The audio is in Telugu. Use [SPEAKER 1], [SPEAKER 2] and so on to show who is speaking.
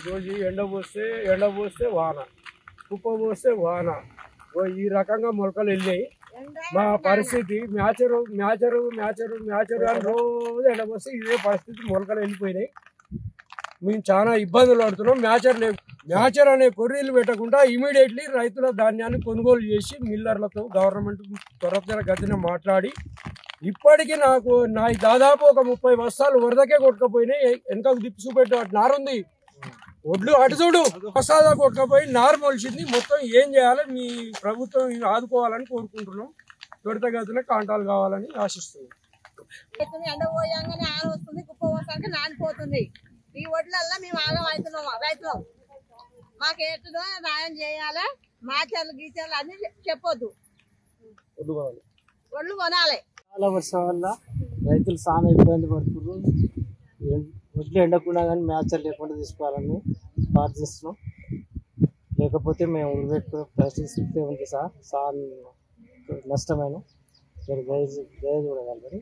[SPEAKER 1] రోజు ఎండ పోస్తే వాన, కుప్ప పోస్తే వాన, ఈ రకంగా మొలకలు వెళ్ళాయి. మా పరిస్థితి మ్యాచరు అని రోజు ఎండ పోస్తే ఇదే పరిస్థితి, మొలకలు వెళ్ళిపోయినాయి. మేము చాలా ఇబ్బందులు పడుతున్నాం. మ్యాచర్ అనే కొర్రీలు పెట్టకుండా ఇమీడియట్లీ రైతుల ధాన్యాన్ని కొనుగోలు చేసి మిల్లర్లతో గవర్నమెంట్ త్వరగతిన మాట్లాడి, ఇప్పటికీ నాకు దాదాపు ఒక 30 బస్తాలు వరదకే కొట్టుకపోయినాయి. వెనకకు తిప్పి చూపెట్టు నారుంది, ఒడ్లు అటు చూడు బస్తాదా కొట్టుకపోయి నారు మొలిచింది. మొత్తం ఏం చేయాలి, మీ ప్రభుత్వం ఆదుకోవాలని కోరుకుంటున్నాం. త్వరితగతిన కాంటాలు కావాలని ఆశిస్తున్నాం.
[SPEAKER 2] ఎండ పోయంగానే ఆరు వస్తుంది, కుప్ప పోసాక నానిపోతుంది. ఈ ఒడ్లల్లో మేము ఆగం అవుతున్నాం. రైతులు మాకు ఎట్టుదో న్యాయం చేయాలి. మాచర్లు గీచర్లు అన్ని చెప్పొద్దు, ఒడ్లు కొనాలి.
[SPEAKER 3] చాలా వర్షం వల్ల రైతులు చాలా ఇబ్బంది పడుతున్నారు. వడ్లు ఎండకుండా కానీ మ్యాచర్ లేకుండా తీసుకోవాలని ప్రార్థిస్తున్నాం. లేకపోతే మేము ఉరిపెట్టుకునే పరిస్థితి ఉంది సార్. చాలా నష్టమైన దయ చూడగలరు.